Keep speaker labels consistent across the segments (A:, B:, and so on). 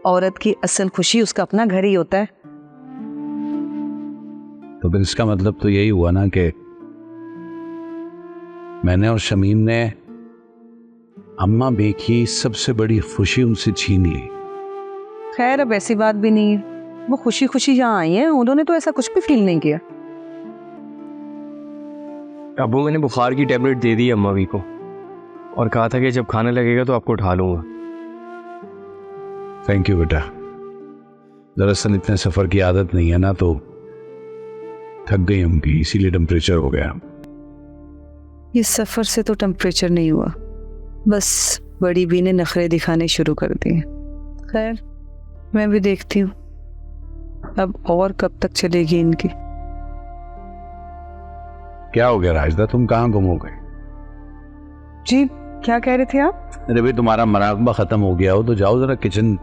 A: औरत की असल खुशी उसका अपना घर ही होता है।
B: तो फिर इसका मतलब तो यही हुआ ना कि मैंने और शमीम ने अम्मा बे की सबसे बड़ी खुशी उनसे छीन ली।
A: खैर अब ऐसी बात भी नहीं है, वो खुशी खुशी यहाँ आई हैं, उन्होंने तो ऐसा कुछ भी फील नहीं किया।
C: अबू मैंने बुखार की टेबलेट दे दी अम्मा भी को और कहा था कि जब खाने लगेगा तो आपको उठा लूंगा।
B: थैंक यू बेटा। दरअसल इतने सफ़र की आदत नहीं है ना, तो थक गई उनकी, इसीलिए टेम्परेचर हो गया।
A: ये सफ़र से तो टेम्परेचर नहीं हुआ, बस बड़ी बी ने नखरे दिखाने शुरू कर दिए। खैर मैं भी देखती हूँ अब और कब तक चलेगी इनकी।
B: क्या हो गया राजदा, तुम कहाँ गुम हो गए?
A: जी क्या कह रहे थे आप?
B: अरे भाई तुम्हारा मराकबा खत्म हो गया हो तो जाओ जरा किचन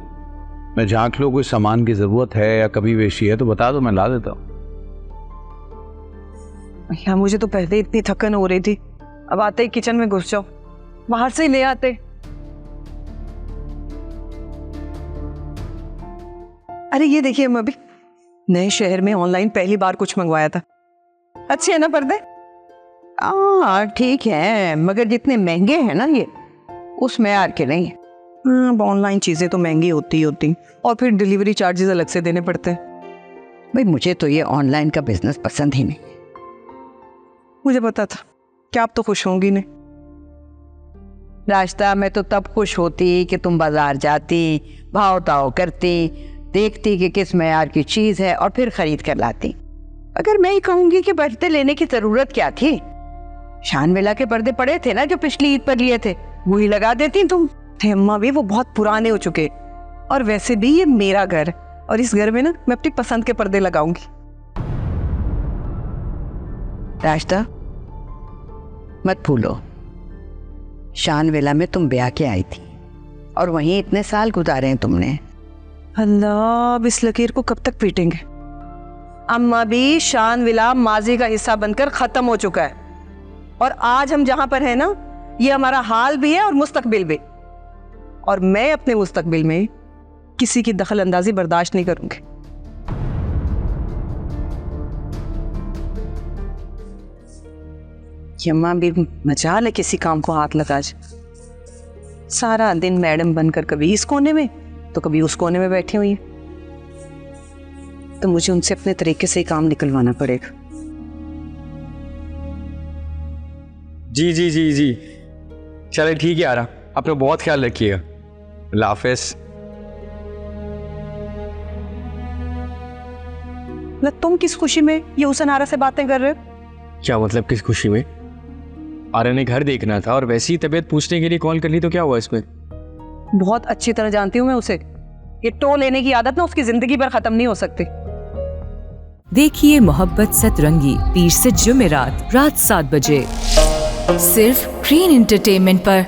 B: में झांक लो, कोई सामान की जरूरत है या कभी वेशी है तो बता दो, मैं ला देता हूँ।
A: या मुझे तो पहले इतनी थकन हो रही थी, अब आते ही किचन में घुस जाओ, बाहर से ही ले आते। अरे ये देखिए मैं भी नए शहर में ऑनलाइन पहली बार कुछ मंगवाया था। अच्छे है ना पर्दे?
D: हाँ ठीक है, मगर जितने महंगे हैं ना ये उस मैयार के नहीं है।
A: अब ऑनलाइन चीजें तो महंगी होती और फिर डिलीवरी चार्जेस अलग से देने पड़ते हैं।
D: भाई मुझे तो ये ऑनलाइन का बिजनेस पसंद ही नहीं।
A: मुझे पता था कि आप तो खुश होंगी नहीं।
D: रास्ता में तो तब खुश होती कि तुम बाजार जाती, भाव ताव करती, देखती कि किस मैयार की चीज है और फिर खरीद कर लाती। अगर मैं ही कहूंगी कि पर्दे लेने की जरूरत क्या थी, शानविला के पर्दे पड़े थे ना जो पिछली ईद पर लिए थे, वही लगा देती तुम।
A: अम्मा भी वो बहुत पुराने हो चुके, और वैसे भी ये मेरा घर, और इस घर में ना मैं अपनी पसंद के पर्दे लगाऊंगी।
D: रास्ता मत भूलो, शानविला में तुम ब्याह के आई थी और वहीं इतने साल गुजारे हैं तुमने।
A: अल्लाह, अब इस लकीर को कब तक पीटेंगे? अम्मा भी शानविला माजी का हिस्सा बनकर खत्म हो चुका है, और आज हम जहां पर हैं ना, ये हमारा हाल भी है और मुस्तकबिल भी, और मैं अपने मुस्तकबिल में किसी की दखल अंदाजी बर्दाश्त नहीं करूंगी। अम्मा भी मजाल है किसी काम को हाथ लगा जाए। सारा दिन मैडम बनकर कभी इस कोने में तो कभी उस कोने में बैठी हुई है, तो मुझे उनसे अपने तरीके से ही काम निकलवाना पड़ेगा।
C: जी जी जी जी चले ठीक है यार, अपना बहुत ख्याल रखिएगा। अल्लाह हाफिज़।
A: तुम किस खुशी में ये हुसन आरा से बातें कर रहे हो?
C: क्या मतलब किस खुशी में? आरा ने घर देखना था और वैसी तबीयत पूछने के लिए कॉल कर ली, तो क्या हुआ इसमें?
A: बहुत अच्छी तरह जानती हूँ मैं उसे, ये टो लेने की आदत ना उसकी जिंदगी भर खत्म नहीं हो सकती।
E: देखिए मोहब्बत सतरंगी पीर से जुमेरात रात 7 बजे सिर्फ ग्रीन एंटरटेनमेंट पर।